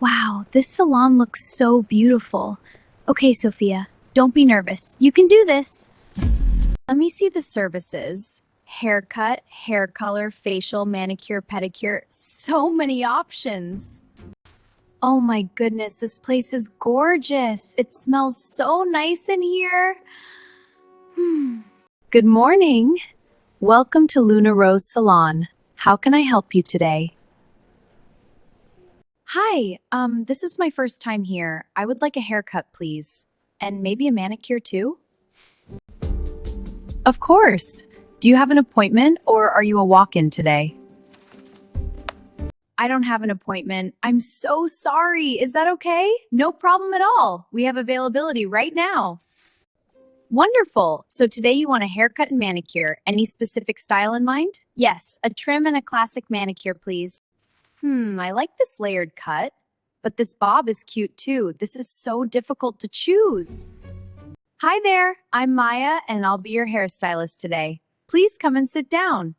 Wow, this salon looks so beautiful. Okay, Sophia, don't be nervous. You can do this. Let me see the services. Haircut, hair color, facial, manicure, pedicure. So many options. Oh my goodness, this place is gorgeous. It smells so nice in here. Good morning. Welcome to Luna Rose Salon. How can I help you today? Hi, this is my first time here. I would like a haircut, please. And maybe a manicure too? Of course. Do you have an appointment or are you a walk-in today? I don't have an appointment. I'm so sorry. Is that okay? No problem at all. We have availability right now. Wonderful. So today you want a haircut and manicure. Any specific style in mind? Yes, a trim and a classic manicure, please. I like this layered cut, but this bob is cute too. This is so difficult to choose. Hi there, I'm Maya and I'll be your hairstylist today. Please come and sit down.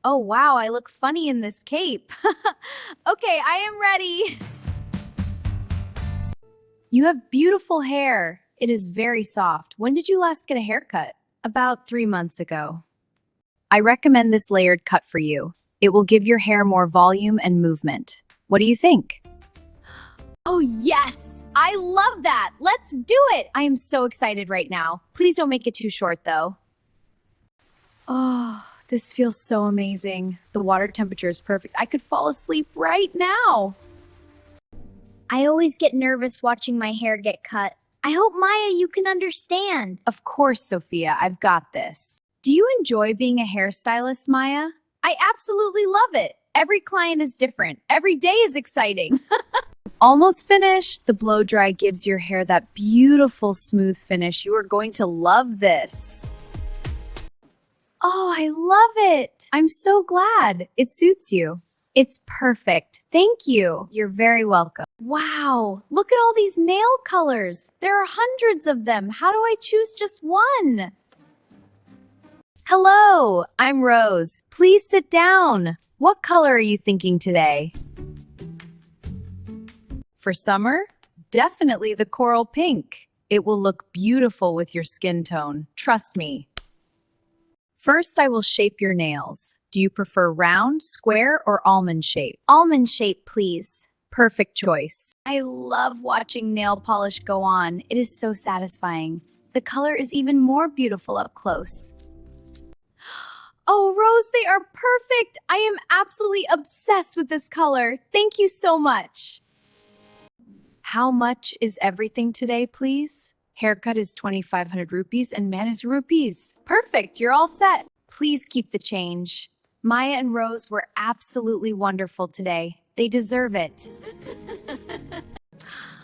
Oh wow, I look funny in this cape. Okay, I am ready. You have beautiful hair. It is very soft. When did you last get a haircut? About 3 months ago. I recommend this layered cut for you. It will give your hair more volume and movement. What do you think? Oh yes! I love that! Let's do it! I am so excited right now. Please don't make it too short though. Oh, this feels so amazing. The water temperature is perfect. I could fall asleep right now. I always get nervous watching my hair get cut. I hope, Maya, you can understand. Of course, Sophia, I've got this. Do you enjoy being a hairstylist, Maya? I absolutely love it. Every client is different. Every day is exciting. Almost finished. The blow dry gives your hair that beautiful smooth finish. You are going to love this. Oh, I love it. I'm so glad. It suits you. It's perfect. Thank you. You're very welcome. Wow, look at all these nail colors. There are hundreds of them. How do I choose just one? Hello, I'm Rose. Please sit down. What color are you thinking today? For summer, definitely the coral pink. It will look beautiful with your skin tone. Trust me. First, I will shape your nails. Do you prefer round, square, or almond shape? Almond shape, please. Perfect choice. I love watching nail polish go on. It is so satisfying. The color is even more beautiful up close. Oh, Rose, they are perfect. I am absolutely obsessed with this color. Thank you so much. How much is everything today, please? Haircut is 2,500 rupees and man is rupees. Perfect, you're all set. Please keep the change. Maya and Rose were absolutely wonderful today. They deserve it.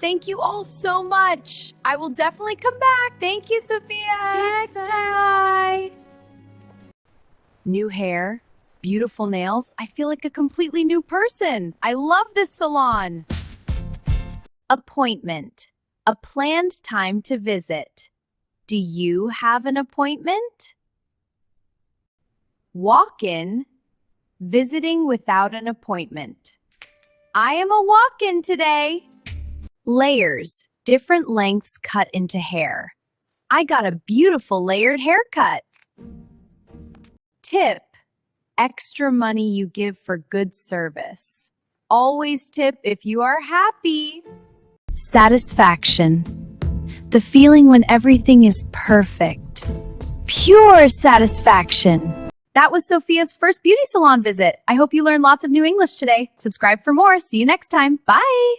Thank you all so much. I will definitely come back. Thank you, Sophia. See you next time. Bye. New hair, beautiful nails. I feel like a completely new person. I love this salon. Appointment. A planned time to visit. Do you have an appointment? Walk-in. Visiting without an appointment. I am a walk-in today. Layers. Different lengths cut into hair. I got a beautiful layered haircut. Tip. Extra money you give for good service. Always tip if you are happy. Satisfaction. The feeling when everything is perfect. Pure satisfaction. That was Sophia's first beauty salon visit. I hope you learned lots of new English today. Subscribe for more. See you next time. Bye.